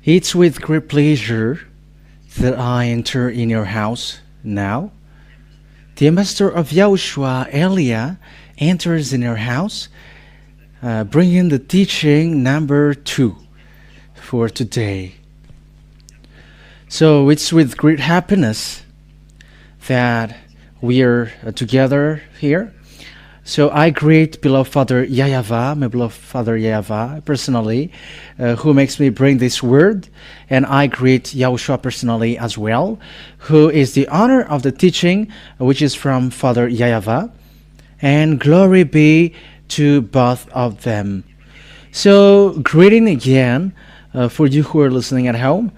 It's with great pleasure that I enter in your house now. The ambassador of YAHOSHUAH, Elia, enters in your house, bringing the teaching number 2 for today. So it's with great happiness that we are together here. So I greet beloved Father YAH YAHVAH, my beloved Father YAHVAH personally, who makes me bring this word, and I greet YAHOSHUAH personally as well, who is the honor of the teaching, which is from Father YAH YAHVAH, and glory be to both of them. So greeting again for you who are listening at home.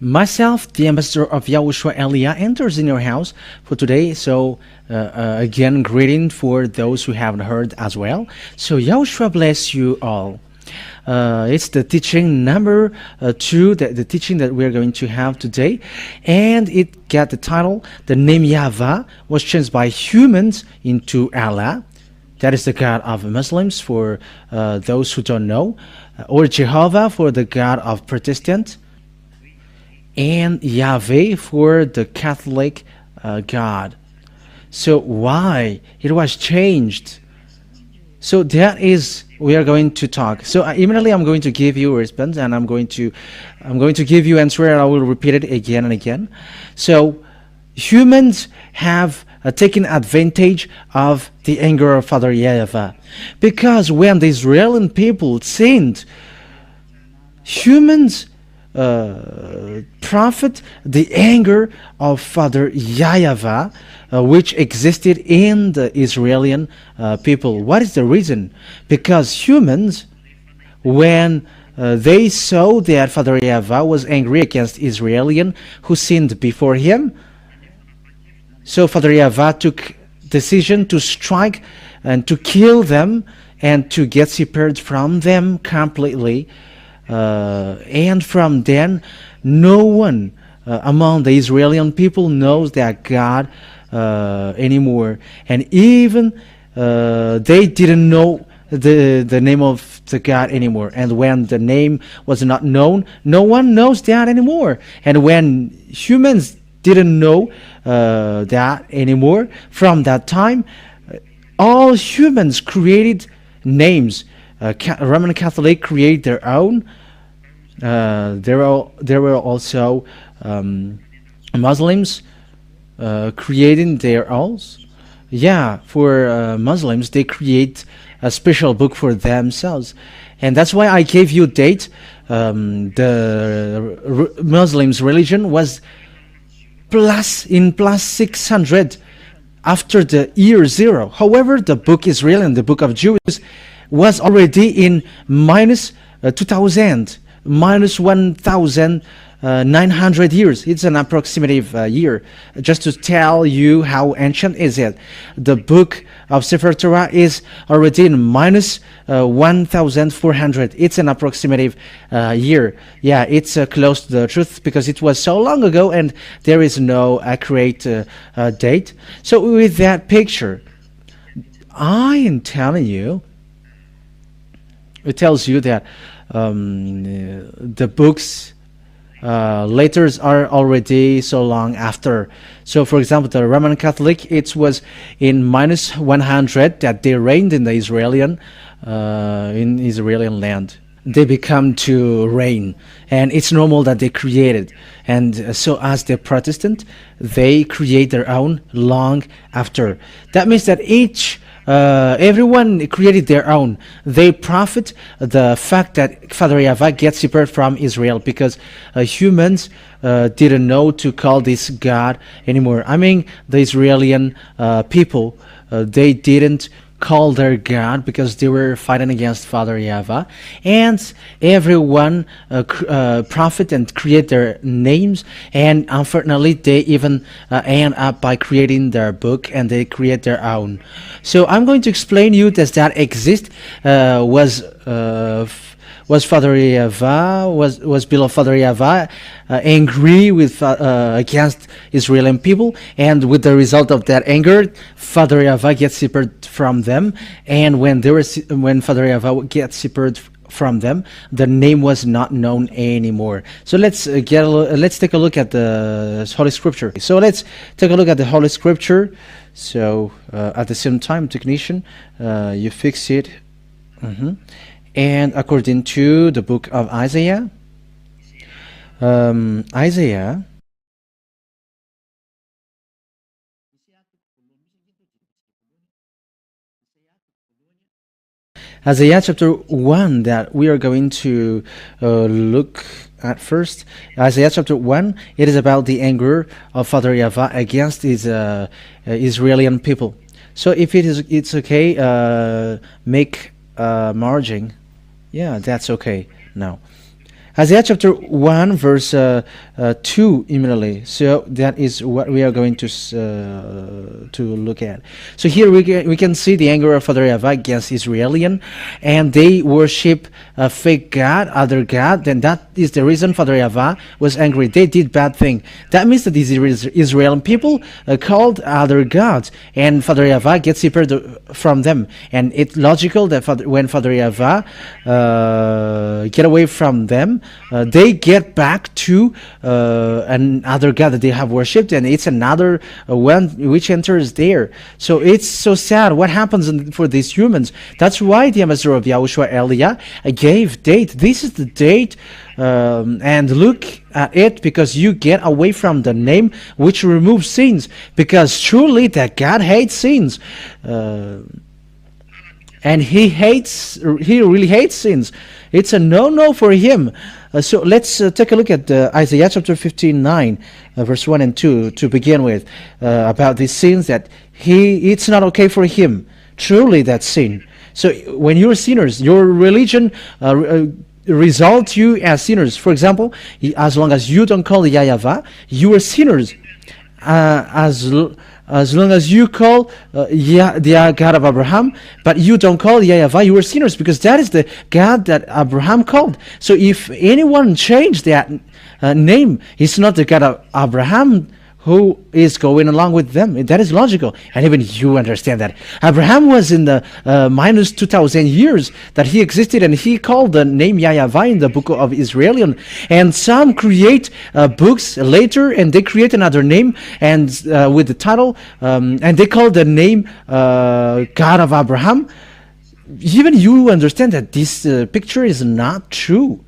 Myself, the ambassador of YAHOSHUAH, Elia, enters in your house for today. So again, greeting for those who haven't heard as well. So YAHOSHUAH bless you all. It's the teaching number 2, the teaching that we're going to have today. And it got the title, The name YAHVAH was changed by humans into Allah. That is the God of Muslims for those who don't know. Or Jehovah for the God of Protestant. And yahveh for the Catholic God. So why it was changed? So that is we are going to talk. So immediately I'm going to give you a response, and I'm going to give you answer, and I will repeat it again and again. So humans have taken advantage of the anger of Father YAH YAHVAH, because when the Israeli people sinned, humans profit the anger of Father YAH YAHVAH, which existed in the Israeli people. What is the reason? Because humans, when they saw that Father YAH YAHVAH was angry against Israelian who sinned before him, so Father YAH YAHVAH took decision to strike and to kill them and to get separated from them completely. And from then, no one among the Israeli people knows that God anymore, and even they didn't know the name of the God anymore. And when the name was not known, no one knows that anymore. And when humans didn't know that anymore, from that time, all humans created names. Roman Catholic create their own. There were also Muslims creating their own. Yeah, for Muslims, they create a special book for themselves, and that's why I gave you a date. The Muslims' religion was plus 600 after the year 0. However, the book Israel, the book of Jews, was already in minus 2000, minus 1900 years. It's an approximative year, just to tell you how ancient is it. The book of Sefer Torah is already in minus 1400. It's an approximative year. Yeah, it's close to the truth because it was so long ago and there is no accurate date. So with that picture, I am telling you, it tells you that the books letters are already so long after. So for example, the Roman Catholic, it was in minus 100 that they reigned in the Israeli land. They become to reign, and it's normal that they created. And so as the Protestant, they create their own long after. That means that everyone created their own. They profit the fact that Father YAHVAH gets separated from Israel, because humans didn't know to call this God anymore. I mean, the Israeli people, they didn't call their God because they were fighting against Father YAHVAH, and everyone profit and create their names, and unfortunately they even end up by creating their book, and they create their own. So I'm going to explain you that exist was Father YAHVAH, was beloved Father YAHVAH angry with against Israeli people, and with the result of that anger, Father YAHVAH gets separated from them. And when Father YAHVAH gets separated from them, the name was not known anymore. So let's let's take a look at the Holy Scripture. So let's take a look at the Holy Scripture. So at the same time, technician, you fix it. And according to the book of Isaiah, Isaiah chapter 1 that we are going to look at first. Isaiah chapter 1, it is about the anger of Father YAHVAH against his Israeli people. So if it's okay, make margin. Yeah, that's okay now. Isaiah chapter 1 verse 2 immediately. So that is what we are going to look at. So here we can see the anger of Father YAHVAH against Israelian, and they worship a fake god, other god. Then that is the reason Father YAHVAH was angry. They did bad thing. That means that these Israeli people called other gods, and Father YAHVAH gets separated from them. And it's logical that when Father YAHVAH get away from them, they get back to another god that they have worshipped, and it's another one which enters there. So it's so sad what happens for these humans. That's why the ambassador of Yahushua Elia gave date. This is the date, and look at it, because you get away from the name which removes sins, because truly that God hates sins. And he really hates sins. It's a no-no for him. So let's take a look at Isaiah chapter 15:9, verse 1 and 2 to begin with, about these sins that it's not okay for him. Truly that's sin. So when you're sinners, your religion results you as sinners. For example, as long as you don't call YAH YAHVAH, you are sinners. As long as you call the God of Abraham, but you don't call YAH YAHVAH, you are sinners, because that is the God that Abraham called. So if anyone changed that name, it's not the God of Abraham who is going along with them. That is logical, and even you understand that. Abraham was in the minus 2,000 years that he existed, and he called the name YAH YAHVAH in the book of Israelian. And some create books later, and they create another name and with the title, and they call the name God of Abraham. Even you understand that this picture is not true.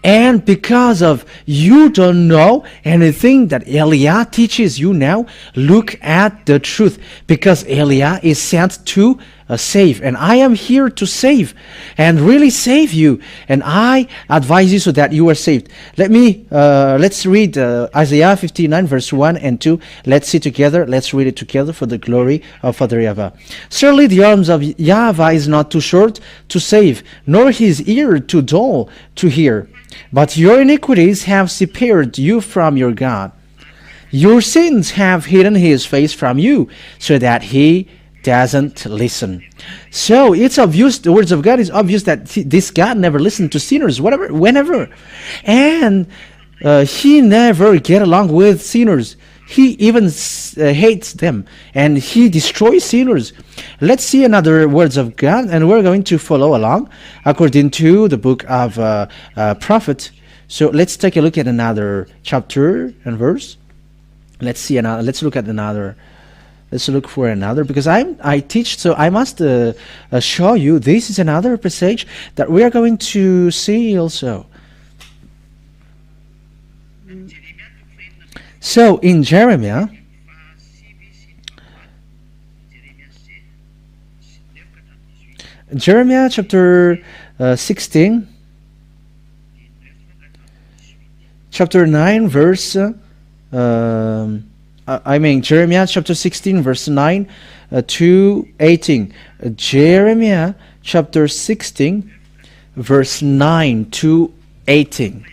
And because of you don't know anything that Elia teaches you now, look at the truth. Because Elia is sent to save. And I am here to save. And really save you. And I advise you so that you are saved. Let's read Isaiah 59 verse 1 and 2. Let's see together. Let's read it together for the glory of Father YAHVAH. Surely the arms of YAHVAH is not too short to save, nor his ear too dull to hear. But your iniquities have separated you from your God. Your sins have hidden his face from you, so that he doesn't listen. So it's obvious, the words of God is obvious, that this God never listened to sinners, whenever. And he never get along with sinners. He even hates them, and he destroys sinners. Let's see another words of God, and we're going to follow along according to the book of prophet. So let's take a look at another chapter and verse. Let's look at another. Let's look for another, because I teach, so I must show you. This is another passage that we are going to see also. So in Jeremiah chapter 16, chapter 9 verse Jeremiah chapter 16 verse 9 to 18. Jeremiah chapter 16 verse 9 to 18.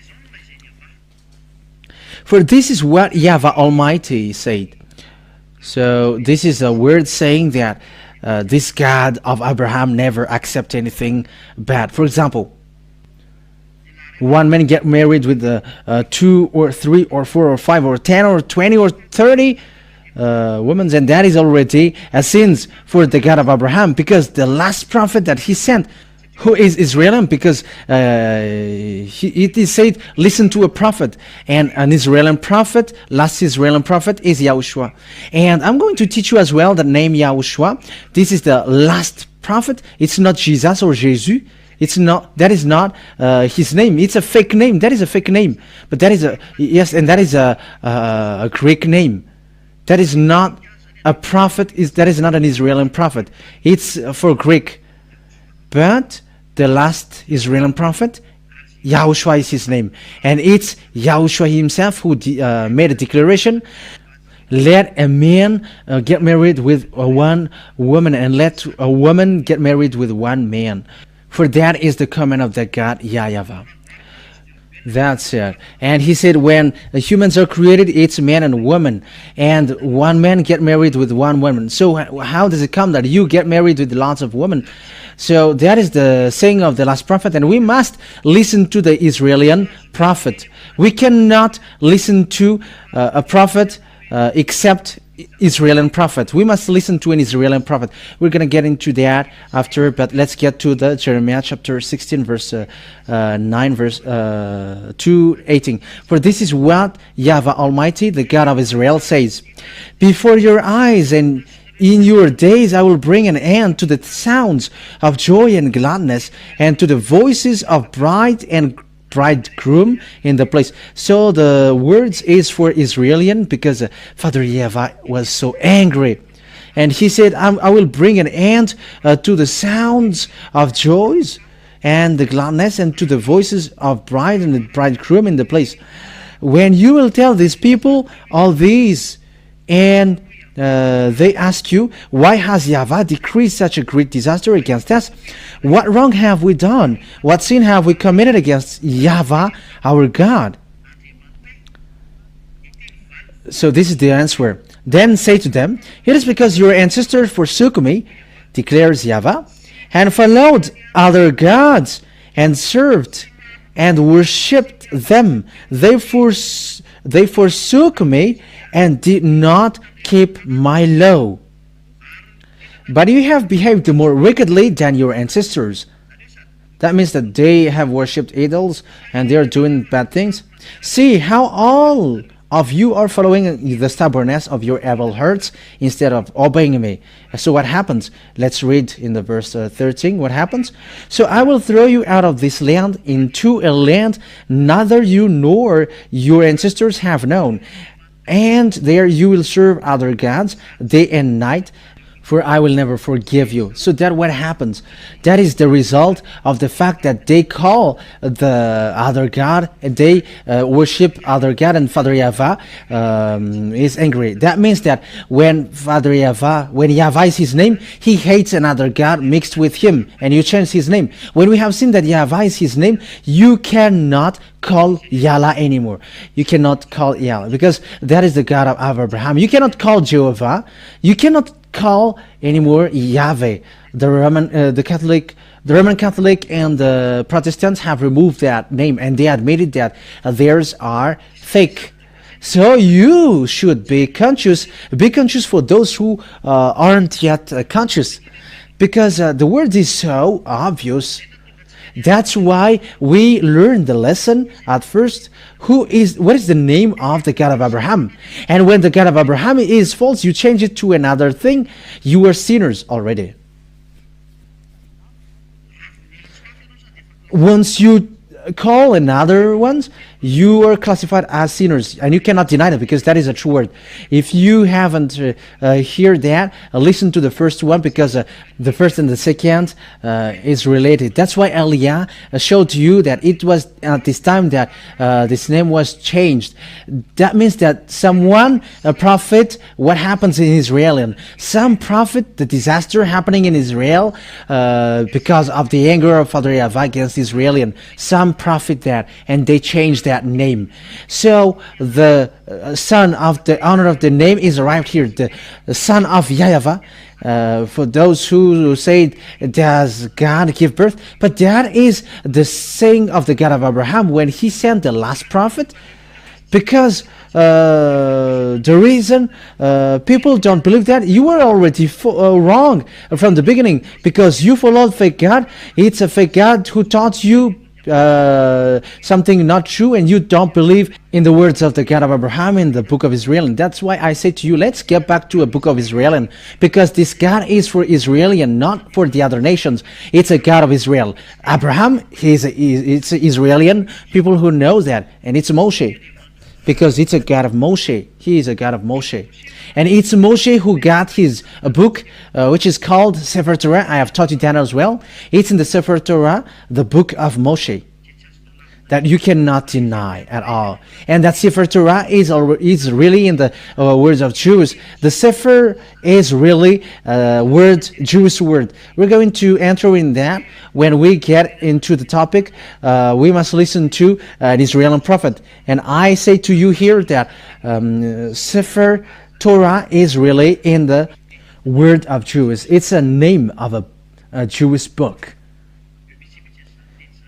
For this is what YAHVAH Almighty said. So this is a weird saying that this God of Abraham never accepts anything bad. For example, one man get married with 2 or 3 or 4 or 5 or 10 or 20 or 30 women, and that is already a sin for the God of Abraham, because the last prophet that he sent Who is Israel? Because it is said, listen to a prophet. And an Israeli prophet, last Israeli prophet, is Yahushua. And I'm going to teach you as well the name Yahushua. This is the last prophet. It's not Jesus or Jesus. It's not. That is not his name. It's a fake name. That is a fake name. But that is and that is a Greek name. That is not a prophet. That is not an Israeli prophet. It's for Greek. But the last Israeli prophet, Yahushua is his name. And it's Yahushua himself who made a declaration. Let a man get married with one woman, and let a woman get married with one man. For that is the command of the God, YAH YAHVAH. That's it. And he said, when humans are created, it's man and woman, and one man get married with one woman. So how does it come that you get married with lots of women? So that is the saying of the last prophet, and we must listen to the Israeli prophet. We cannot listen to a prophet except Israeli prophet. We must listen to an Israeli prophet. We're going to get into that after, but let's get to the Jeremiah chapter 16 verse 9 verse 2:18. For this is what Yahweh Almighty, the God of Israel, says: before your eyes and in your days I will bring an end to the sounds of joy and gladness, and to the voices of bride and bridegroom in the place. So the words is for Israelian, because Father Yahweh was so angry, and he said, I will bring an end to the sounds of joys and the gladness, and to the voices of bride and the bridegroom in the place. When you will tell these people all these, and they ask you, why has Yahweh decreed such a great disaster against us? What wrong have we done? What sin have we committed against Yahweh, our God? So this is the answer. Then say to them, it is because your ancestors forsook me, declares Yahweh, and followed other gods, and served and worshipped them. They forsook me, and did not keep my law. But you have behaved more wickedly than your ancestors. That means that they have worshipped idols and they are doing bad things. See how all of you are following the stubbornness of your evil hearts instead of obeying me. So what happens? Let's read in the verse 13 what happens. So I will throw you out of this land into a land neither you nor your ancestors have known, and there you will serve other gods day and night, for I will never forgive you. So that what happens? That is the result of the fact that they call the other God, and they worship other God, and Father Yahweh is angry. That means that when Yahweh is his name, he hates another God mixed with him, and you change his name. When we have seen that Yahweh is his name, you cannot call Yahweh anymore. You cannot call Yahweh, because that is the God of Abraham. You cannot call Jehovah. You cannot call anymore Yahveh. The Roman Catholic and the Protestants have removed that name, and they admitted that theirs are fake. So you should be conscious. Be conscious for those who aren't yet conscious, because the word is so obvious. That's why we learn the lesson at first. What is the name of the God of Abraham? And when the God of Abraham is false, you change it to another thing. You are sinners already. Once you call another ones, you are classified as sinners, and you cannot deny that, because that is a true word. If you haven't heard that, listen to the first one, because the first and the second is related. That's why Elia showed to you that it was at this time that this name was changed. That means that someone, a prophet, what happens in Israel, and some prophet, the disaster happening in Israel because of the anger of Father Yahweh against Israel, and some prophet that, and they changed that name. So the son of the honor of the name is arrived here, the son of Yahvah. For those who say, does God give birth? But that is the saying of the God of Abraham when he sent the last prophet, because the reason people don't believe that, you were already wrong from the beginning, because you followed fake God. It's a fake God who taught you something not true, and you don't believe in the words of the God of Abraham in the book of Israel. And that's why I say to you, let's get back to a book of Israel, because this God is for Israel and not for the other nations. It's a God of Israel. Abraham, it's Israeli people who know that, and it's Moshe, because it's a God of Moshe. He is a God of Moshe. And it's Moshe who got his book, which is called Sefer Torah. I have taught you that as well. It's in the Sefer Torah, the book of Moshe, that you cannot deny at all. And that Sefer Torah is really in the words of Jews. The Sefer is really Jewish word. We're going to enter in that when we get into the topic. We must listen to an Israeli prophet. And I say to you here that Sefer Torah is really in the word of Jews. It's a name of a Jewish book.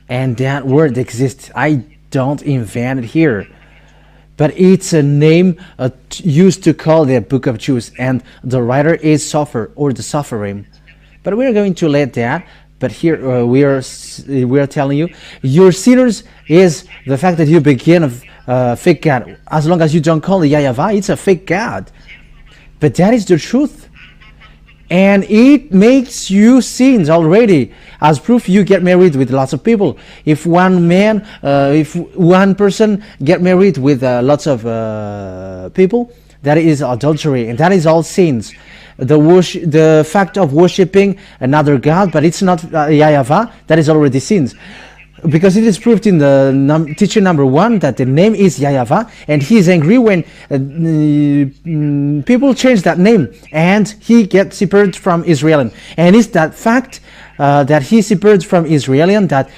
And that word exists. I don't invent it here. But it's a name used to call the book of Jews. And the writer is Sofer, or the Sopherim. But we're going to let that. But here we are telling you, your sinners is the fact that you begin a fake God. As long as you don't call it YAH YAHVAH, it's a fake God. But that is the truth. And it makes you sins already. As proof, you get married with lots of people. If one person get married with lots of people, that is adultery, and that is all sins. The fact of worshiping another God, but it's not YAH YAHVAH, that is already sins. Because it is proved in the teaching number 1 that the name is YAH YAHVAH, and he is angry when people change that name, and he gets separated from Israel. And it's that fact that he separated from Israel that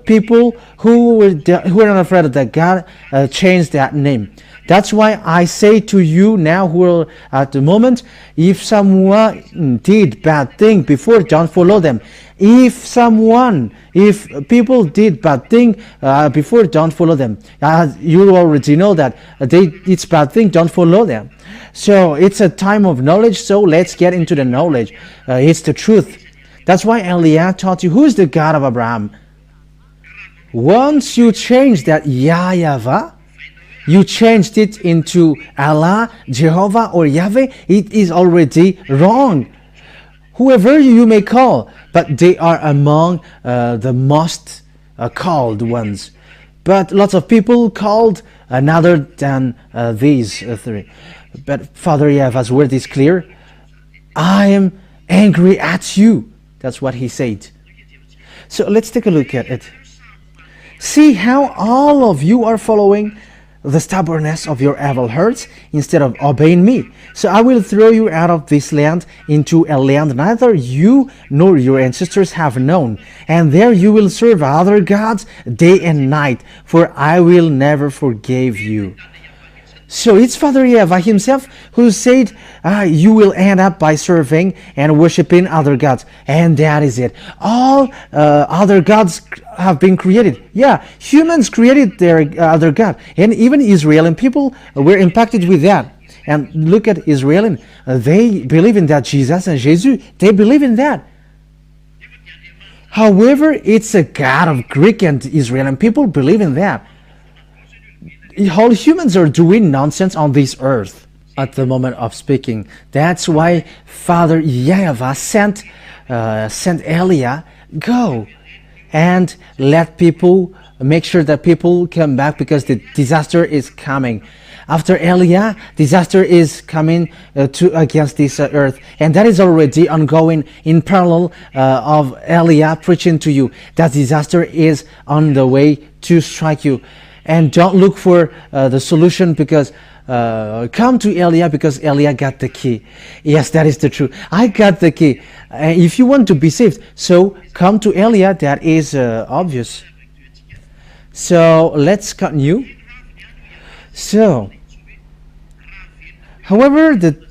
people who were not afraid of that God changed that name. That's why I say to you now who are at the moment, if someone did bad thing before, don't follow them. If people did bad thing before, don't follow them. You already know that it's bad thing, don't follow them. So it's a time of knowledge, so let's get into the knowledge. It's the truth. That's why Eliah taught you, who is the God of Abraham? Once you change that YAH YAHVAH, you changed it into Allah, Jehovah, or Yahveh, it is already wrong. Whoever you may call, but they are among the most called ones. But lots of people called another than these three. But Father YAHVAH's word is clear. I am angry at you. That's what he said. So let's take a look at it. See how all of you are following the stubbornness of your evil hearts instead of obeying me. So I will throw you out of this land into a land neither you nor your ancestors have known, and there you will serve other gods day and night, for I will never forgive you. So it's Father YAHVAH himself who said you will end up by serving and worshiping other gods. And that is it. All other gods have been created. Yeah, humans created their other god. And even Israeli people were impacted with that. And look at Israeli. They believe in that Jesus and Jesus. They believe in that. However, it's a god of Greek and Israeli people believe in that. All humans are doing nonsense on this earth at the moment of speaking. That's why Father YAH YAHVAH sent Eliah, go and let people, make sure that people come back, because the disaster is coming. After Eliah, disaster is coming against this earth, and that is already ongoing in parallel of Eliah preaching to you. That disaster is on the way to strike you. And don't look for the solution, because come to Eliah, because Eliah got the key. Yes, that is the truth. I got the key. If you want to be saved, so come to Eliah. That is obvious. So let's continue. So, however, the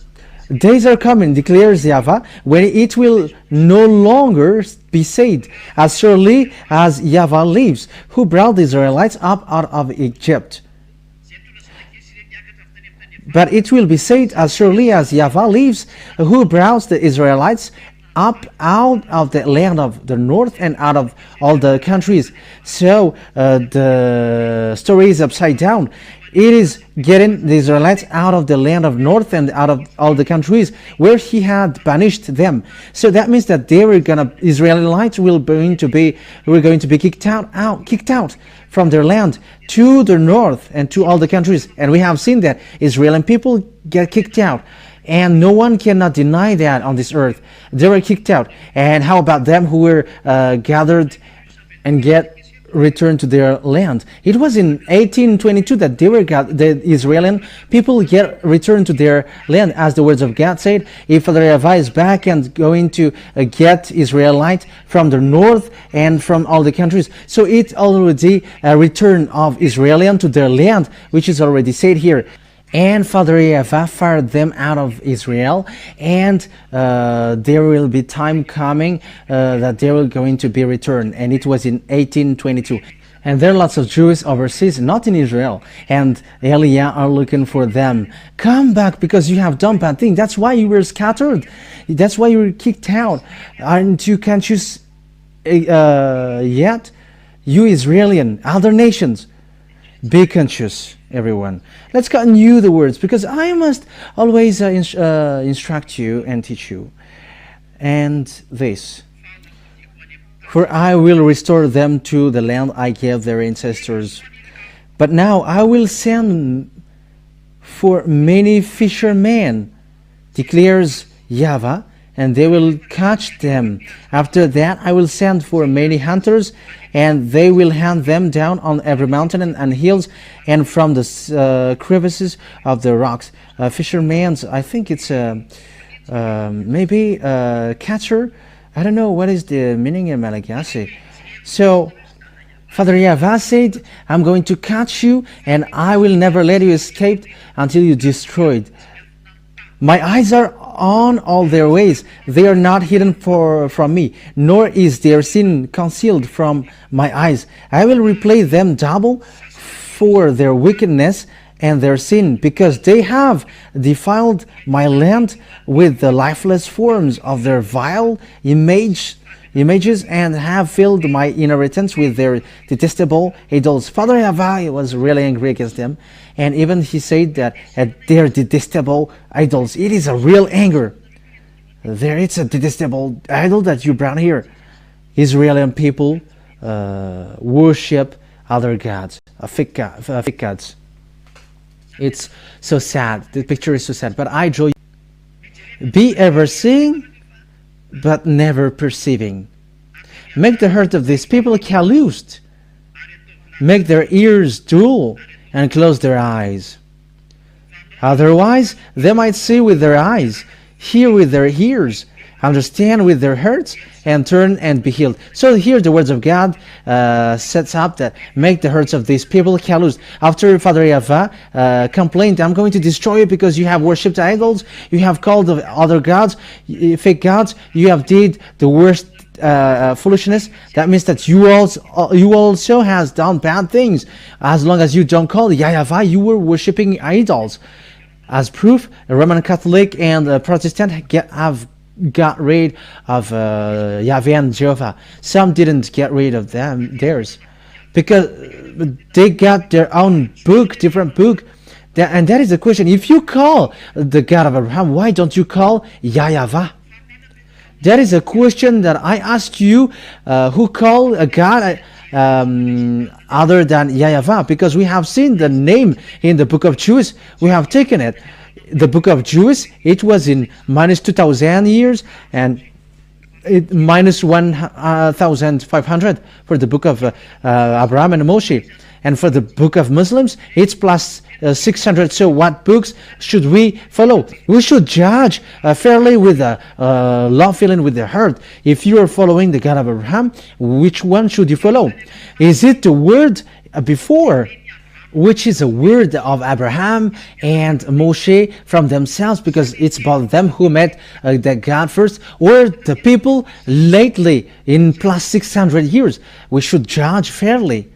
days are coming, declares YAHVAH, when it will no longer be said, as surely as YAHVAH lives, who brought the Israelites up out of Egypt. But it will be said, as surely as Yahveh lives, who brought the Israelites up out of the land of the north and out of all the countries. So the story is upside down. It is getting the Israelites out of the land of north and out of all the countries where he had banished them. So that means that Israelites were going to be kicked out from their land to the north and to all the countries. And we have seen that Israeli people get kicked out. And no one cannot deny that on this earth. They were kicked out. And how about them who were gathered and get returned to their land? It was in 1822 that the Israeli people get returned to their land, as the words of God said. If Father YAHVAH is back and going to get Israelite from the north and from all the countries, so it's already a return of Israelian to their land, which is already said here. And Father YAHVAH fired them out of Israel, and there will be time coming that they will going to be returned, and it was in 1822. And there are lots of Jews overseas, not in Israel, and Eliah are looking for them. Come back, because you have done bad things. That's why you were scattered. That's why you were kicked out. And you can't choose yet, you Israelian, other nations. Be conscious, everyone. Let's continue the words, because I must always instruct you and teach you. And this: for I will restore them to the land I gave their ancestors. But now I will send for many fishermen, declares YAHVAH, and they will catch them. After that I will send for many hunters, and they will hunt them down on every mountain and hills, and from the crevices of the rocks. Fishermen, I think it's maybe a catcher. I don't know what is the meaning in Malagasy. So Father YAHVAH said, I'm going to catch you, and I will never let you escape until you destroyed. My eyes are on all their ways. They are not hidden from me, nor is their sin concealed from my eyes. I will repay them double for their wickedness and their sin, because they have defiled my land with the lifeless forms of their vile images, and have filled my inheritance with their detestable idols. Father YAHVAH was really angry against them, and even he said that at their detestable idols, it is a real anger. It's a detestable idol that you brought here. Israeli people worship other gods, fake gods. It's so sad. The picture is so sad. But I draw you. Be ever seeing, but never perceiving. Make the heart of these people calloused. Make their ears dull and close their eyes. Otherwise, they might see with their eyes, hear with their ears, understand with their hearts, and turn and be healed. So here the words of God sets up that make the hearts of these people callous. After Father YAHVAH complained, I'm going to destroy you because you have worshipped idols, you have called other gods, fake gods, you have did the worst foolishness. That means that you also has done bad things. As long as you don't call YAHVAH, you were worshipping idols. As proof, a Roman Catholic and a Protestant have got rid of YAHVEH and Jehovah. Some didn't get rid of theirs, because they got their own book, different book. And that is the question. If you call the God of Abraham, why don't you call YAHVAH? That is a question that I ask you, who call a God other than YAHVAH, because we have seen the name in the book of Judas. We have taken it. The book of Judas, it was in minus 2,000 years, and it minus 1,500 for the book of Abraham and Moshe. And for the book of Muslims, it's plus 600. So what books should we follow? We should judge fairly with a law feeling with the heart. If you are following the God of Abraham, which one should you follow? Is it the word before, which is a word of Abraham and Moshe from themselves, because it's about them who met the God first, or the people lately in plus 600 years? We should judge fairly.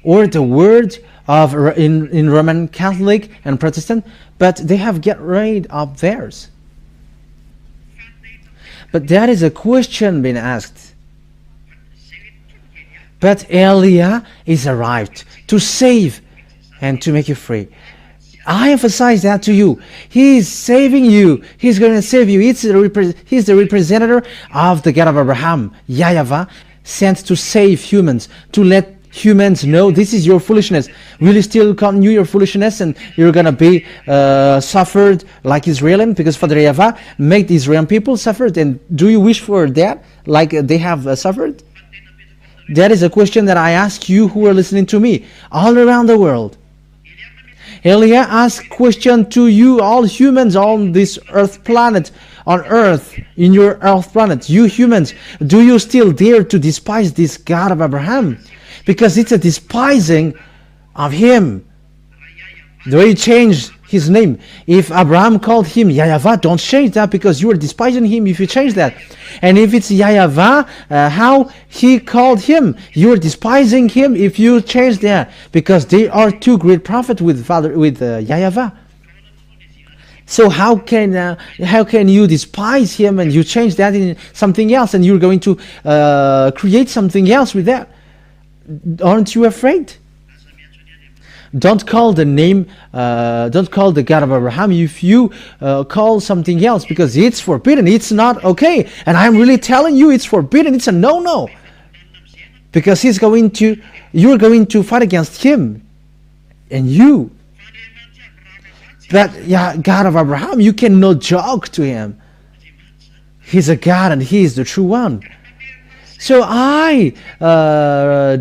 Or the word of in Roman Catholic and Protestant, but they have get rid of theirs. But that is a question being asked. But Eliah is arrived to save and to make you free. I emphasize that to you. He is saving you. He's going to save you. He's the representative of the God of Abraham, YAHVAH, sent to save humans, to let humans know this is your foolishness. Will you still continue your foolishness and you're going to be suffered like Israel? Because Father YAHVAH made the Israeli people suffer. And do you wish for that like they have suffered? That is a question that I ask you who are listening to me all around the world. Eliah asked question to you, all humans on this earth planet, on earth, in your earth planet, you humans, do you still dare to despise this God of Abraham? Because it's a despising of him. The way he changed his name. If Abraham called him YAHVAH, don't change that because you are despising him if you change that. And if it's YAHVAH, how he called him, you are despising him if you change that, because they are two great prophets with YAHVAH. So how can you despise him and you change that in something else and you're going to create something else with that? Aren't you afraid? Don't call the name, don't call the God of Abraham if you call something else, because it's forbidden. It's not okay. And I'm really telling you it's forbidden. It's a no-no. Because you're going to fight against him. And you. But yeah, God of Abraham, you cannot joke to him. He's a God and he is the true one. So I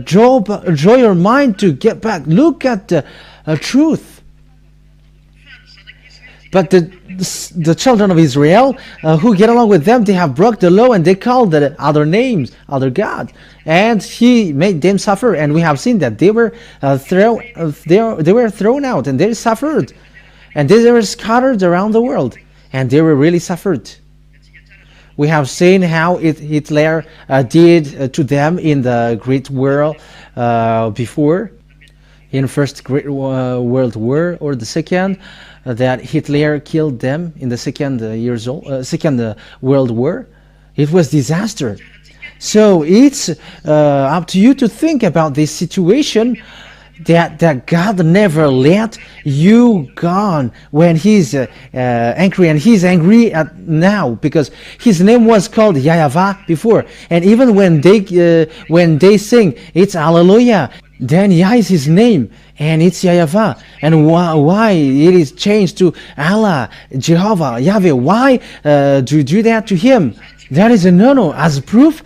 draw your mind to get back. Look at the truth. But the children of Israel who get along with them, they have broke the law and they called the other names, other gods, and he made them suffer. And we have seen that they were thrown out and they suffered, and they were scattered around the world, and they were really suffered. We have seen how Hitler did to them in the Great War before, in First Great World War or the Second, that Hitler killed them in the Second World War. It was disaster. So it's up to you to think about this situation. That God never let you gone when he's angry, and he's angry at now because his name was called YAHVAH before, and even when they sing it's Hallelujah, then Yah is his name and it's YAHVAH. And why it is changed to Allah, Jehovah, Yahveh? Why do you do that to him? That is a no-no. As proof,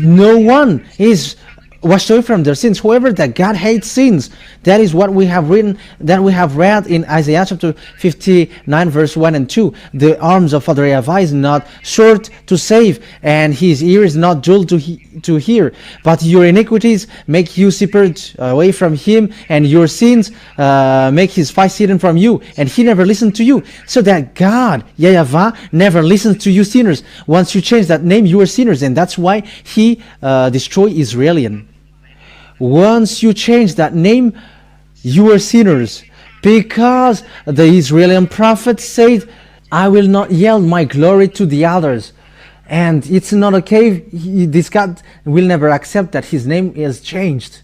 no one is washed away from their sins. However, that God hates sins. That is what we have written, that we have read in Isaiah chapter 59 verse 1 and 2. The arms of Father YAHVAH is not short to save, and his ear is not dull to hear. But your iniquities make you separate away from him, and your sins make his face hidden from you, and he never listened to you. So that God, YAHVAH, never listens to you sinners. Once you change that name, you are sinners, and that's why he destroyed Israelian. Once you change that name, you are sinners, because the Israeli prophet said, I will not yield my glory to the others. And it's not okay. This God will never accept that his name is changed.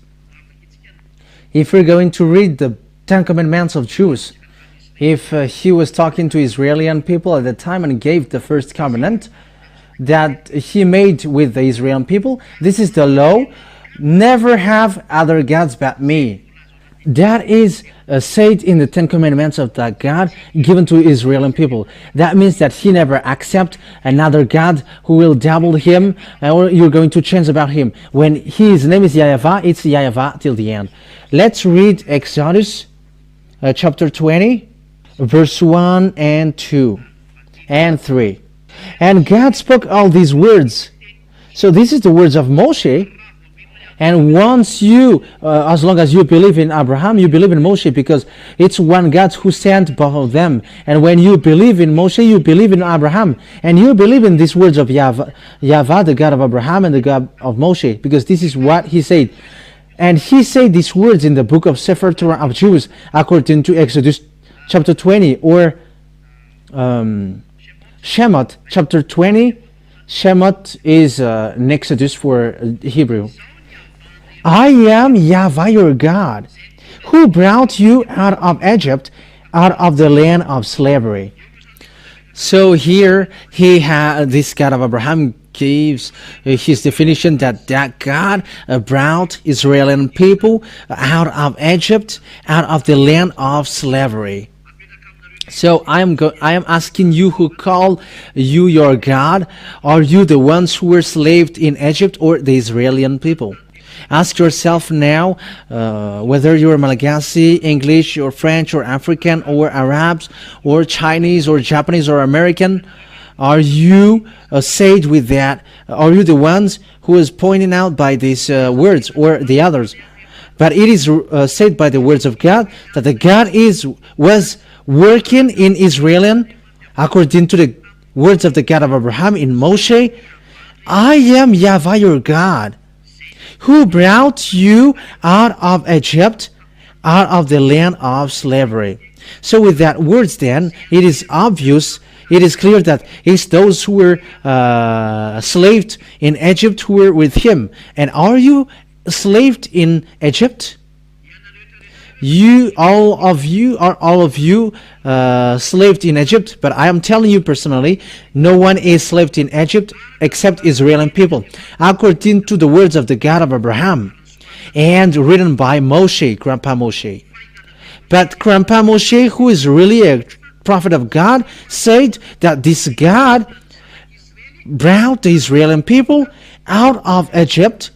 If we're going to read the 10 Commandments of Jews, if he was talking to Israeli people at the time and gave the first covenant that he made with the Israeli people, this is the law: never have other gods but me. That is said in the 10 Commandments of that God given to Israeli people. That means that he never accept another God who will double him, or you're going to change about him. When his name is YAHVAH, it's YAHVAH till the end. Let's read Exodus chapter 20, verse 1 and 2 and 3. And God spoke all these words. So this is the words of Moshe. And once you, as long as you believe in Abraham, you believe in Moshe, because it's one God who sent both of them. And when you believe in Moshe, you believe in Abraham. And you believe in these words of YAHVAH, the God of Abraham and the God of Moshe, because this is what he said. And he said these words in the book of Sefer Torah of Jews, according to Exodus chapter 20, or Shemot chapter 20. Shemot is an Exodus for Hebrew. I am Yahveh your God, who brought you out of Egypt, out of the land of slavery. So here this God of Abraham gives his definition that God brought Israeli people out of Egypt, out of the land of slavery. So I am asking you, who call you your God? Are you the ones who were enslaved in Egypt, or the Israeli people? Ask yourself now, whether you're Malagasy, English, or French, or African, or Arabs, or Chinese, or Japanese, or American. Are you saved with that? Are you the ones who is pointing out by these words, or the others? But it is said by the words of God that the God was working in Israel, according to the words of the God of Abraham in Moshe. I am Yahveh your God, who brought you out of Egypt, out of the land of slavery. So with that words, then, it is obvious, it is clear that it's those who were slaved in Egypt who were with him. And are you slaved in Egypt? All of you slaved in Egypt, but I am telling you personally, no one is slaved in Egypt except Israeli people, according to the words of the God of Abraham, and written by Moshe, Grandpa Moshe. But Grandpa Moshe, who is really a prophet of God, said that this God brought the Israeli people out of Egypt,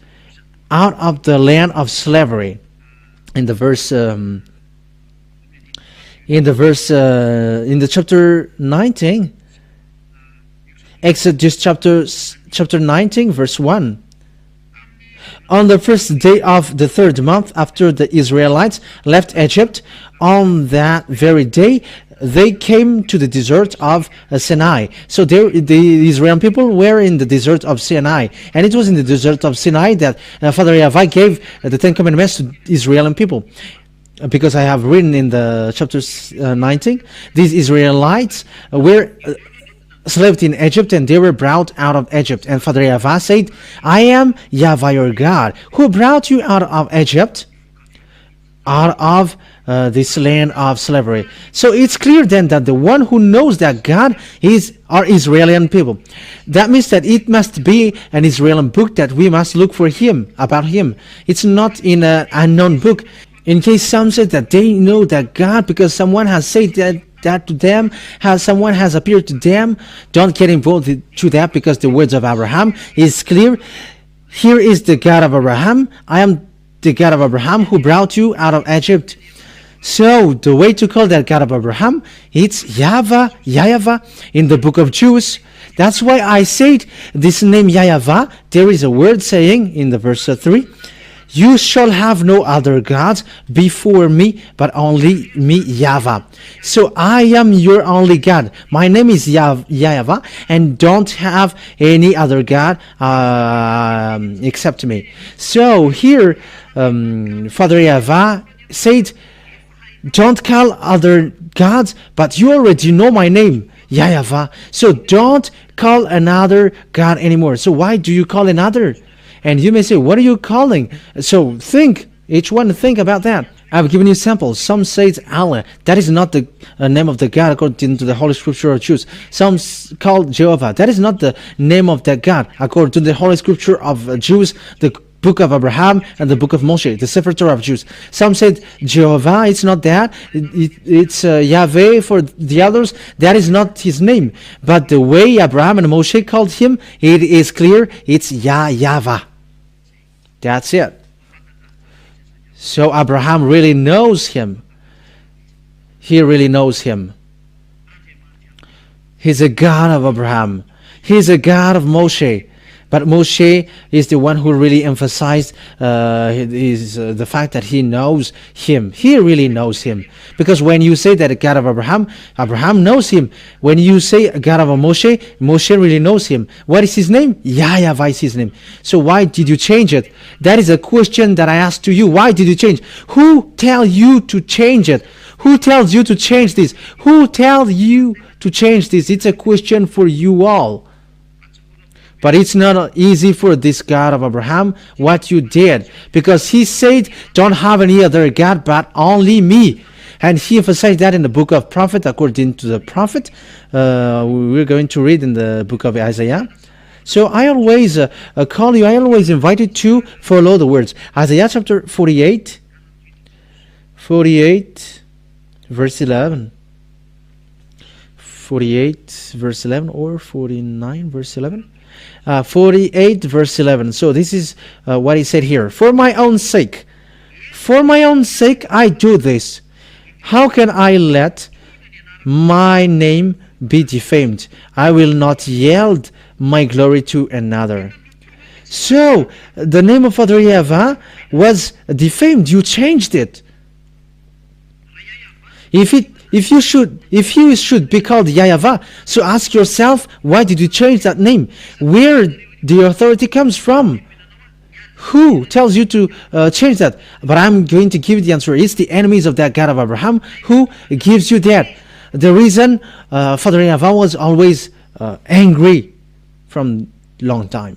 out of the land of slavery. In the chapter 19, Exodus chapter 19, verse 1. On the first day of the third month after the Israelites left Egypt, on that very day they came to the desert of Sinai. So the Israeli people were in the desert of Sinai, and it was in the desert of Sinai that Father Yahveh gave the Ten Commandments to Israeli people. Because I have written in the chapter 19, these Israelites were slaved in Egypt, and they were brought out of Egypt. And Father Yahveh said, I am Yahveh your God, who brought you out of Egypt, out of this land of slavery. So it's clear then that the one who knows that God are Israeli people. That means that it must be an Israeli book that we must look for about him. It's not in an unknown book. In case some said that they know that God because someone has said that to them, someone has appeared to them, don't get involved to that, because the words of Abraham is clear. Here is the God of Abraham. I am the God of Abraham who brought you out of Egypt. So the way to call that God of Abraham, it's YAHVAH, YAHVAH in the book of Jews. That's why I said this name YAHVAH. There is a word saying in the verse 3, you shall have no other gods before me, but only me, Yahveh. So I am your only God. My name is YAHVAH, and don't have any other God except me. So here, Father Yahveh said, don't call other gods, but you already know my name, YAHVAH. So don't call another God anymore. So why do you call another? And you may say, what are you calling? So think, each one think about that. I've given you samples. Some say it's Allah. That is not the name of the God according to the Holy Scripture of Jews. Some call Jehovah. That is not the name of that God according to the Holy Scripture of Jews, the book of Abraham and the book of Moshe, the Sefer Torah of Jews. Some said Jehovah, it's not that. It's Yahveh for the others. That is not his name. But the way Abraham and Moshe called him, it is clear. It's YAH YAHVAH. That's it. So Abraham really knows him. He really knows him. He's a God of Abraham. He's a God of Moshe. But Moshe is the one who really emphasized the fact that he knows him. He really knows him. Because when you say that God of Abraham, Abraham knows him. When you say God of Moshe, Moshe really knows him. What is his name? YAH YAHVAH is his name. So why did you change it? That is a question that I asked to you. Why did you change? Who tell you to change it? Who tells you to change this? Who tells you to change this? It's a question for you all. But it's not easy for this God of Abraham what you did, because he said, don't have any other God but only me. And he emphasized that in the book of prophet, according to the prophet. We're going to read in the book of Isaiah. So I always call you, I always invite you to follow the words. Isaiah chapter 48, verse 11. 48 verse 11 or 49 verse 11. 48 verse 11. So this is what he said here. For my own sake I do this. How can I let my name be defamed? I will not yield my glory to another. So the name of Father YAHVAH was defamed. You changed it. If you should be called YAH YAHVAH, so ask yourself, why did you change that name? Where the authority comes from? Who tells you to change that? But I'm going to give you the answer. It's the enemies of that God of Abraham who gives you that. The reason Father YAHVAH was always angry from long time.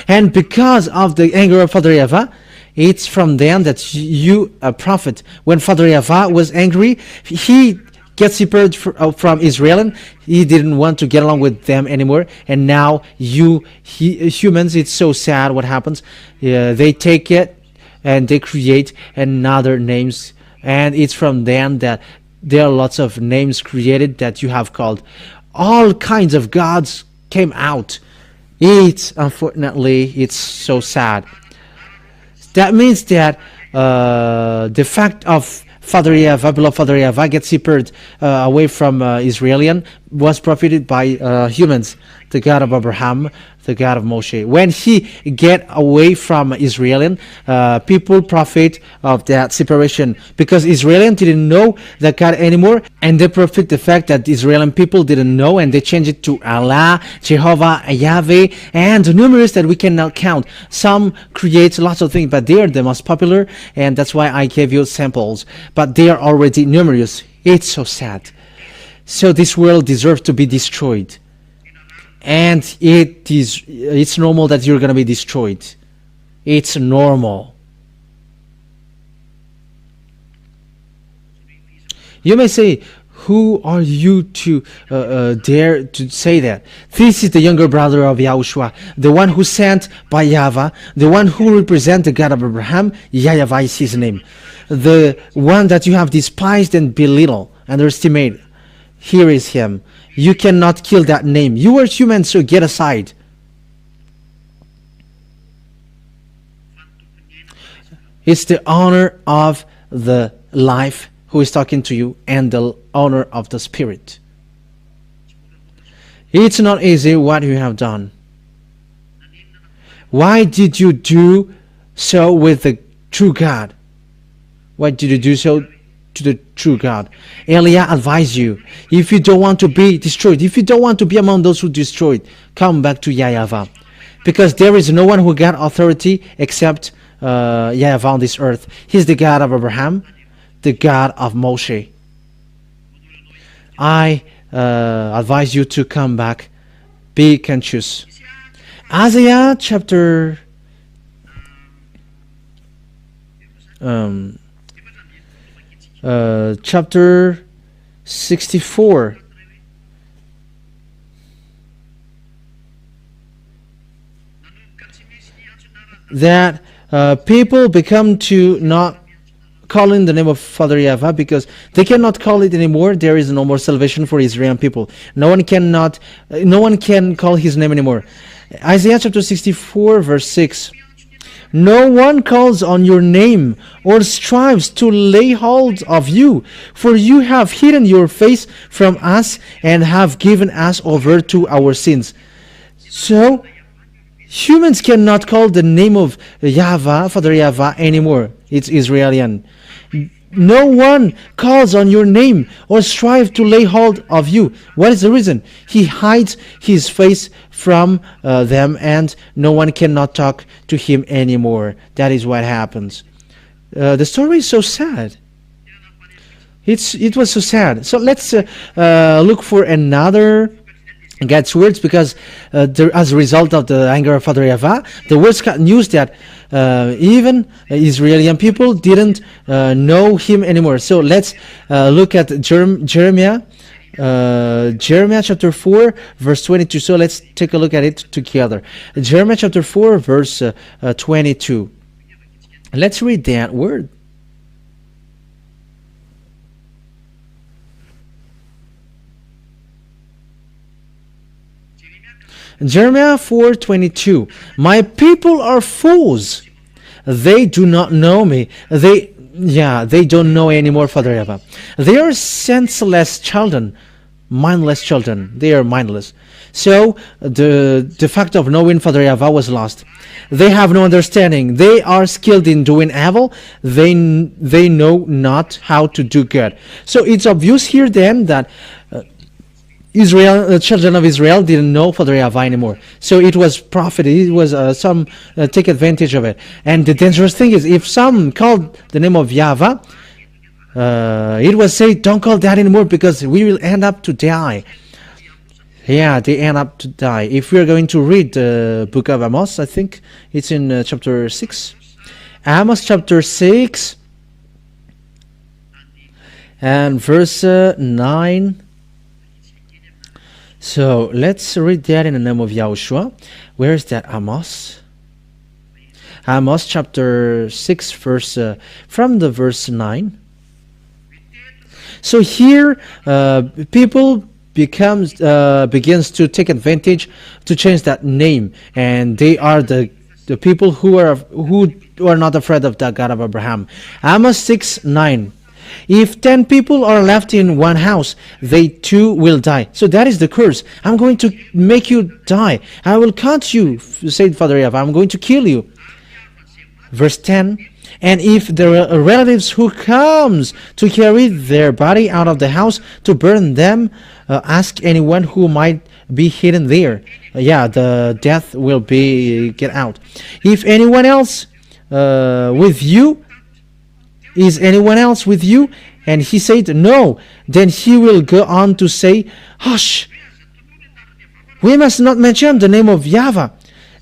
And because of the anger of Father YAHVAH, it's from then that you, a prophet, when Father YAHVAH was angry, he gets separated from Israel, and he didn't want to get along with them anymore. And now humans, it's so sad what happens. They take it and they create another names, and it's from then that there are lots of names created that you have called. All kinds of gods came out. Unfortunately, it's so sad. That means that the fact of Father YAHVAH, beloved Father YAHVAH, gets separated away from Israelian was profited by humans, the God of Abraham, the God of Moshe. When he get away from Israelian, people profit of that separation, because Israelian didn't know the God anymore, and they profit the fact that Israelian people didn't know, and they change it to Allah, Jehovah, Yahveh, and numerous that we cannot count. Some create lots of things, but they are the most popular, and that's why I gave you samples. But they are already numerous. It's so sad. So this world deserves to be destroyed. And it's normal that you're going to be destroyed. It's normal. You may say, who are you to dare to say that? This is the younger brother of YAHOSHUAH, the one who sent by YAHVAH, the one who represents the God of Abraham. YAH YAHVAH is his name. The one that you have despised and belittled, underestimated. Here is him. You cannot kill that name. You are human, so get aside. It's the honor of the life who is talking to you, and the honor of the spirit. It's not easy what you have done. Why did you do so with the true God? Why did you do so to the true God? Elia advised you, if you don't want to be destroyed, if you don't want to be among those who destroyed, come back to YAH YAHVAH. Because there is no one who got authority except YAH YAHVAH on this earth. He's the God of Abraham, the God of Moshe. I advise you to come back. Be conscious. Isaiah chapter chapter 64. That people become to not calling the name of Father YAHVAH because they cannot call it anymore. There is no more salvation for Israeli people. No one can call his name anymore. Isaiah chapter 64 verse 6. No one calls on your name or strives to lay hold of you, for you have hidden your face from us and have given us over to our sins. So humans cannot call the name of Yahveh, Father Yahveh anymore. It's Israelian. No one calls on your name or strive to lay hold of you. What is the reason? He hides his face from them, and no one cannot talk to him anymore. That is what happens. The story is so sad. It was so sad. So let's look for another God's words, because as a result of the anger of Father Yahveh, the words got news that even Israeli people didn't know him anymore. So let's look at Jeremiah chapter 4 verse 22. So let's take a look at it together. Jeremiah chapter 4 verse 22. Let's read that word. Jeremiah 4:22. My people are fools. They do not know me. They don't know anymore, Father Yahveh. They are senseless children, mindless children. They are mindless. So the fact of knowing Father Yahveh was lost. They have no understanding. They are skilled in doing evil. They know not how to do good. So it's obvious here then that the children of Israel didn't know Father Yahveh anymore. So it was profit. It was some take advantage of it. And the dangerous thing is, if some called the name of Yahveh, it was said, don't call that anymore because we will end up to die. Yeah, they end up to die. If we are going to read the book of Amos, I think it's in chapter 6. Amos chapter 6 and verse 9. So let's read that in the name of Yahushua. Where is that? Amos? Amos chapter 6 verse from the verse 9. So here people begins to take advantage to change that name, and they are the people who are not afraid of the God of Abraham. Amos 6:9. If 10 people are left in one house, they too will die. So that is the curse. I'm going to make you die. I will cut you, said Father Yahveh. I'm going to kill you. Verse 10. And if there are relatives who comes to carry their body out of the house to burn them, ask anyone who might be hidden there. The death will get out. If anyone else with you, is anyone else with you? And he said, no. Then he will go on to say, hush, we must not mention the name of Yahveh.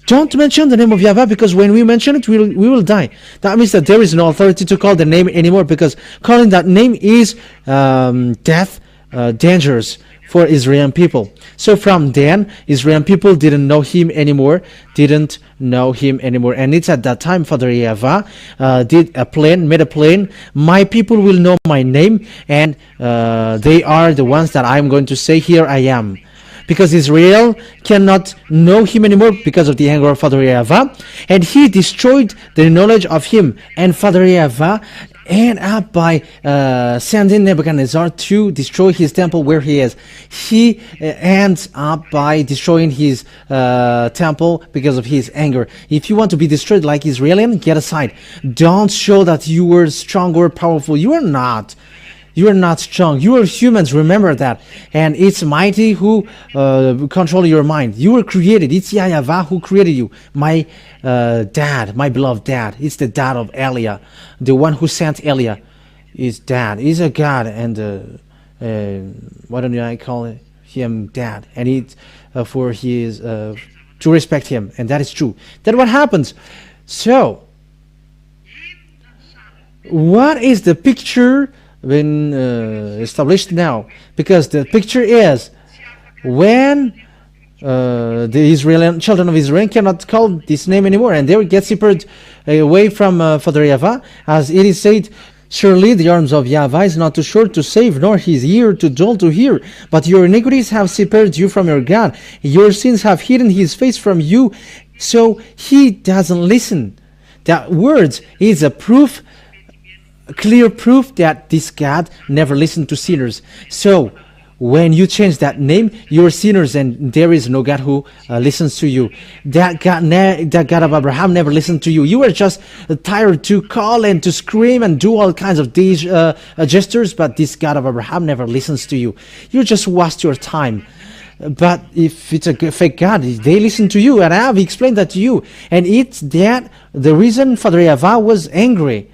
Don't mention the name of Yahveh, because when we mention it, we will die. That means that there is no authority to call the name anymore, because calling that name is death, dangerous for Israeli people. So from then, Israeli people didn't know him anymore. And it's at that time Father Yahveh made a plan. My people will know my name, and they are the ones that I'm going to say, here I am. Because Israel cannot know him anymore because of the anger of Father Yahveh, and he destroyed the knowledge of him. And Father Yahveh ended up by sending Nebuchadnezzar to destroy his temple where he is. He ends up by destroying his temple because of his anger. If you want to be destroyed like Israelian, get aside. Don't show that you were strong or powerful. You are not. You are not strong. You are humans. Remember that. And it's mighty who control your mind. You were created. It's Yahveh who created you. My dad, my beloved dad. It's the dad of Eliah. The one who sent Eliah is dad. He's a God, and why don't I call him dad? And it's for his to respect him, and that is true. That's what happens. So, what is the picture been established now? Because the picture is when the Israeli children of Israel cannot call this name anymore, and they will get separated away from Father Yahveh, as it is said, surely the arms of Yahveh is not too short to save, nor his ear too dull to hear. But your iniquities have separated you from your God. Your sins have hidden his face from you, so he doesn't listen. That words is a proof, clear proof that this God never listened to sinners. So when you change that name, you're sinners, and there is no God who listens to you. That God of Abraham never listened to you. You were just tired to call and to scream and do all kinds of these gestures, but this God of Abraham never listens to you. You just waste your time. But if it's a fake God, they listen to you, and I have explained that to you. And it's that the reason Father YAHVAH was angry.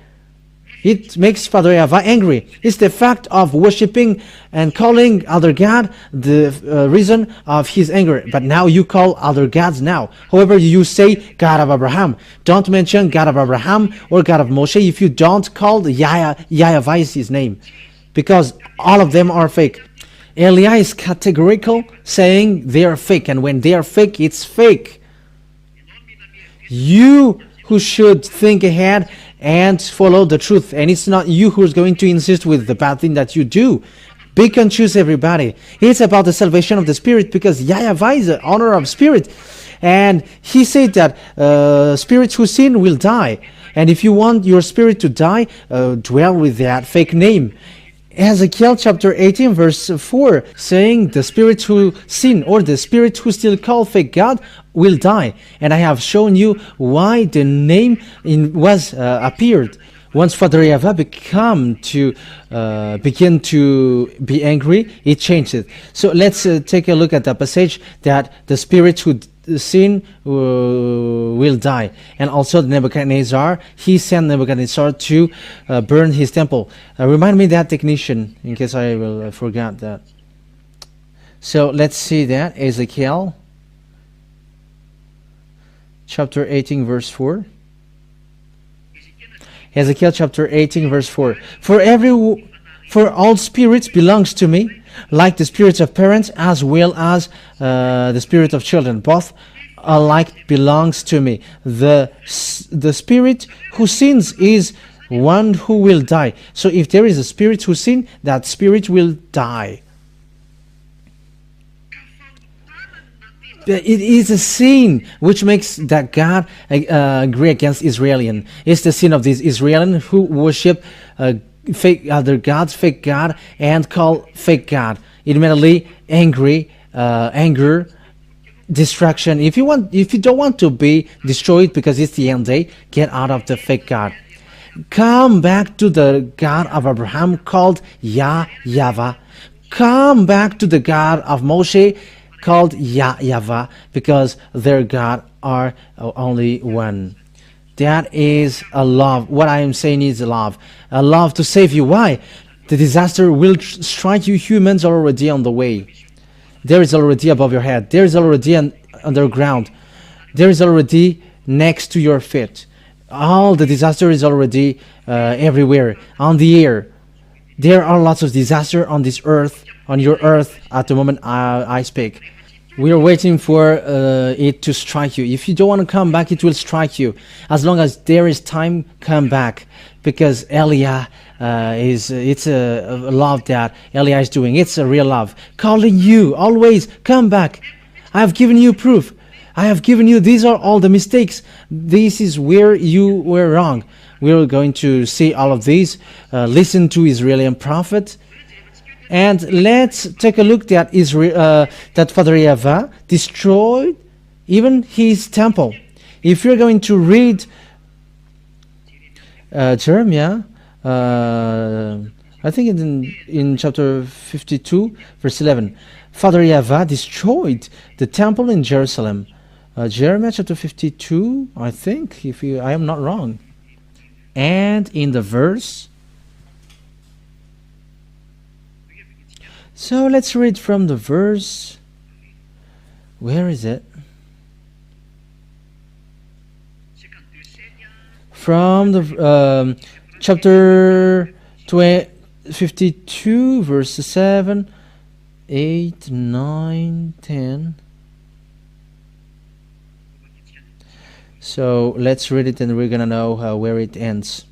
It makes Father YAHVAH angry. It's the fact of worshipping and calling other God the reason of his anger. But now you call other gods now. However, you say God of Abraham. Don't mention God of Abraham or God of Moshe if you don't call YAHVAH is his name. Because all of them are fake. Eliah is categorical, saying they are fake. And when they are fake, it's fake. You who should think ahead and follow the truth, and it's not you who's going to insist with the bad thing that you do. Pick and choose, everybody. It's about the salvation of the spirit, because YAHVAH is the honor of spirit, and he said that spirits who sin will die. And if you want your spirit to die, dwell with that fake name. Ezekiel chapter 18 verse 4 saying the spirits who sin, or the spirits who still call fake God, will die. And I have shown you why the name was appeared. Once Father YAHVAH begin to be angry, it changed it. So let's take a look at the passage that the spirits who sin will die. And also Nebuchadnezzar, he sent Nebuchadnezzar to burn his temple. Remind me that, technician, in case I will forget that. So let's see that. Ezekiel chapter 18 verse 4. Ezekiel chapter 18 verse 4. For all spirits belongs to me, like the spirits of parents as well as the spirit of children. Both alike belongs to me. The spirit who sins is one who will die. So if there is a spirit who sins, that spirit will die. It is a sin which makes that God agree against Israelian. It's the sin of these Israelian who worship fake other gods, fake God, and call fake God. Immediately anger, distraction. If you don't want to be destroyed because it's the end day, get out of the fake God. Come back to the God of Abraham called YAH YAHVAH. Come back to the God of Moshe called YAH YAHVAH, because their God are only one. That is a love. What I am saying is a love to save you. Why? The disaster will strike you. Humans are already on the way. There is already above your head. There is already underground. There is already next to your feet. All the disaster is already everywhere, on the air. There are lots of disaster on this earth, on your earth, at the moment I speak. We are waiting for it to strike you. If you don't want to come back, it will strike you. As long as there is time, come back. Because Eliah it's a love that Eliah is doing. It's a real love. Calling you, always, come back. I have given you proof. I have given you, these are all the mistakes. This is where you were wrong. We're going to see all of these. Listen to Israeli prophet. And let's take a look at that Father YAHVAH destroyed even his temple. If you're going to read Jeremiah, I think in chapter 52, verse 11, Father YAHVAH destroyed the temple in Jerusalem. Jeremiah chapter 52, I think, I am not wrong. And in the verse, so let's read from the verse. Where is it? From the chapter 52, verse 7, 8, 9, 10. So let's read it and we're going to know where it ends.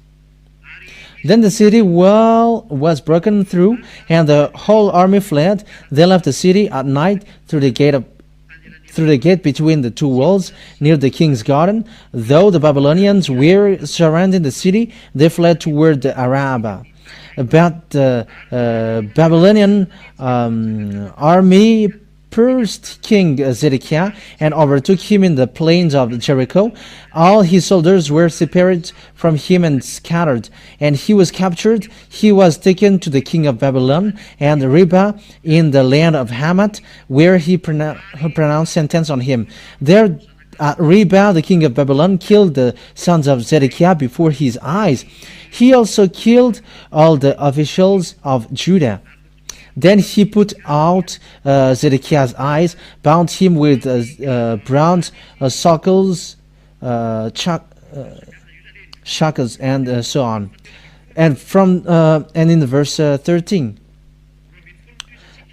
Then the city wall was broken through, and the whole army fled. They left the city at night through the gate between the two walls near the king's garden. Though the Babylonians were surrounding the city, they fled toward the Arabah. But the Babylonian army pursued King Zedekiah and overtook him in the plains of Jericho. All his soldiers were separated from him and scattered, and he was captured. He was taken to the king of Babylon and Ribah in the land of Hamath, where he pronounced sentence on him. There at Ribah, the king of Babylon killed the sons of Zedekiah before his eyes. He also killed all the officials of Judah. Then he put out Zedekiah's eyes, bound him with bronze shackles, shackles, and so on. And in the verse 13.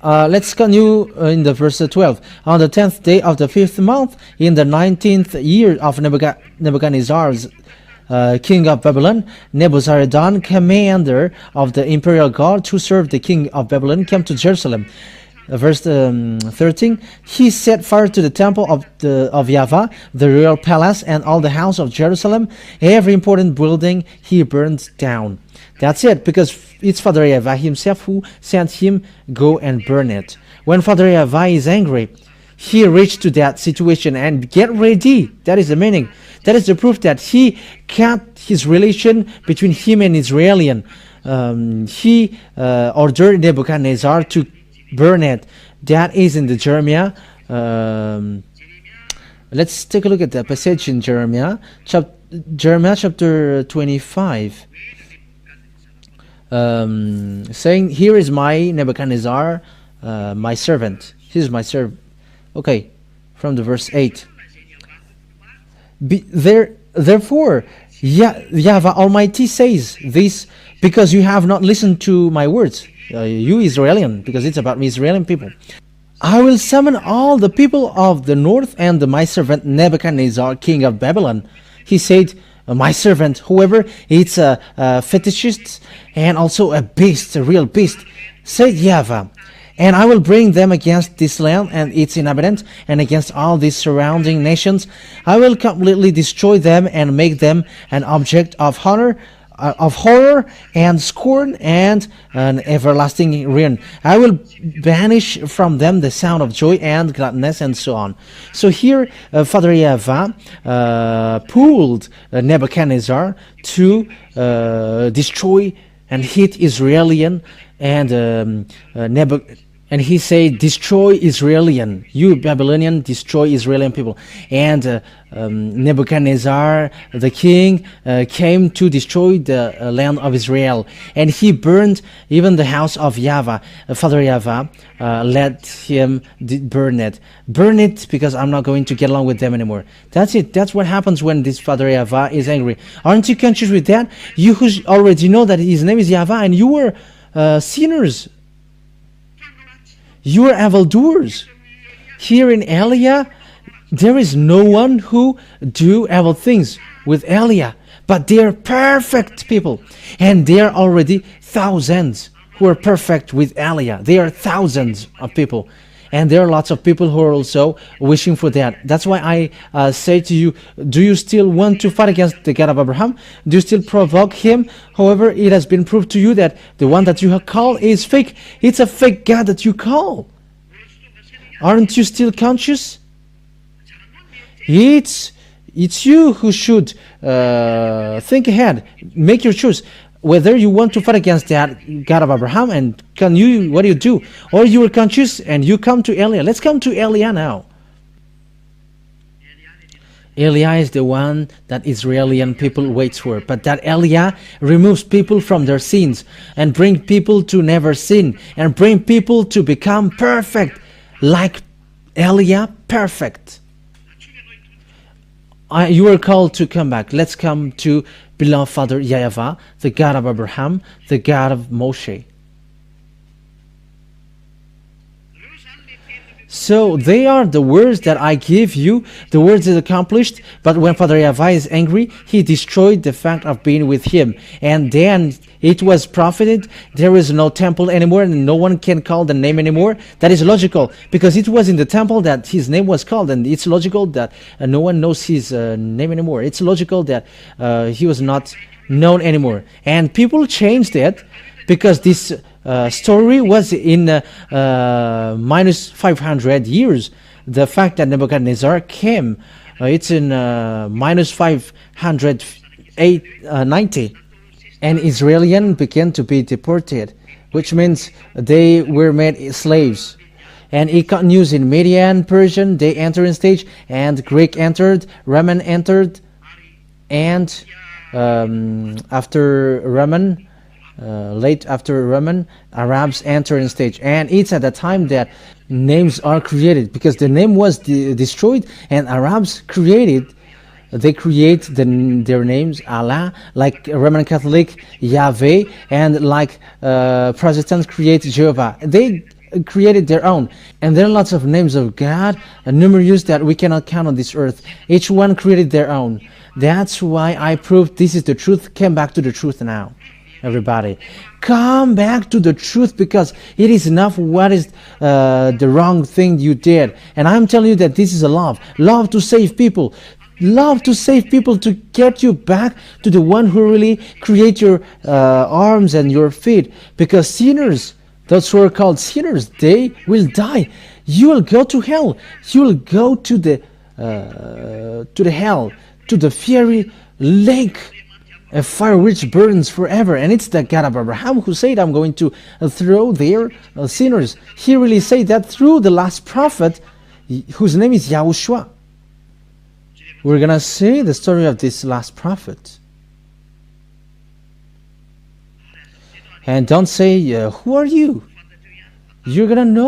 Let's continue in the verse 12. On the 10th day of the 5th month, in the 19th year of Nebuchadnezzar's king of Babylon, Nebuzaradan, commander of the imperial guard who served the king of Babylon, came to Jerusalem. Verse 13, he set fire to the temple of YAHVAH, the royal palace, and all the house of Jerusalem. Every important building he burned down. That's it, because it's Father YAHVAH himself who sent him go and burn it. When Father YAHVAH is angry, he reached to that situation and get ready. That is the meaning. That is the proof that he cut his relation between him and Israelian. He ordered Nebuchadnezzar to burn it. That is in the Jeremiah. Let's take a look at the passage in Jeremiah chapter 25. Saying, here is my Nebuchadnezzar, my servant. He is my servant. Okay, from the verse 8. Therefore, YAHVAH Almighty says this, because you have not listened to my words, you Israelian, because it's about Israeli people. I will summon all the people of the north and my servant Nebuchadnezzar, king of Babylon. He said, my servant, whoever it's a fetishist and also a beast, a real beast, said YAHVAH. And I will bring them against this land and its inhabitants, and against all these surrounding nations. I will completely destroy them and make them an object of horror and scorn and an everlasting ruin. I will banish from them the sound of joy and gladness, and so on. So here, Father YAHVAH pulled Nebuchadnezzar to destroy and hit Israelian, and he said, destroy Israelian, you Babylonian, destroy Israelian people. And Nebuchadnezzar, the king, came to destroy the land of Israel. And he burned even the house of YAHVAH. Father YAHVAH let him burn it. Burn it, because I'm not going to get along with them anymore. That's it. That's what happens when this Father YAHVAH is angry. Aren't you conscious with that? You who already know that his name is YAHVAH, and you were sinners. You are evildoers. Here in Eliah, there is no one who do evil things with Eliah, but they are perfect people, and there are already thousands who are perfect with Eliah. There are thousands of people, and there are lots of people who are also wishing for that. That's why I say to you, do you still want to fight against the God of Abraham? Do you still provoke him? However, it has been proved to you that the one that you have called is fake. It's a fake God that you call. Aren't you still conscious? It's you who should think ahead. Make your choice. Whether you want to fight against that God of Abraham, and what do you do? Or you are conscious and you come to Eliah. Let's come to Eliah now. Eliah is the one that Israeli people wait for. But that Eliah removes people from their sins and bring people to never sin and bring people to become perfect, like Eliah, perfect. You are called to come back. Let's come to beloved Father YAHVAH, the God of Abraham, the God of Moshe. So they are the words that I give you. The words is accomplished. But when Father YAHVAH is angry, he destroyed the fact of being with him. And then it was profited. There is no temple anymore, and no one can call the name anymore. That is logical, because it was in the temple that his name was called, and it's logical that no one knows his name anymore. It's logical that he was not known anymore. And people changed it because this story was in minus 500 years. The fact that Nebuchadnezzar came, it's in minus 590, and Israelians began to be deported, which means they were made slaves. And it continues in Median, Persian, they enter in stage, and Greek entered, Roman entered, and after Roman, late after Roman, Arabs enter in stage. And it's at the time that names are created, because the name was destroyed, and Arabs created, they create their names, Allah, like Roman Catholic, Yahveh, and like Protestants create Jehovah. They created their own, and there are lots of names of God, numerous that we cannot count on this earth. Each one created their own. That's why I proved this is the truth. Come back to the truth now, everybody. Come back to the truth, because it is enough what is the wrong thing you did. And I'm telling you that this is a love to save people. Love to save people, to get you back to the one who really create your arms and your feet. Because sinners, those who are called sinners, they will die. You will go to hell. You will go to the hell, to the fiery lake, a fire which burns forever. And it's the God of Abraham who said, I'm going to throw their sinners. He really said that through the last prophet, whose name is YAHOSHUAH. We're going to see the story of this last prophet. And don't say, who are you? You're going to know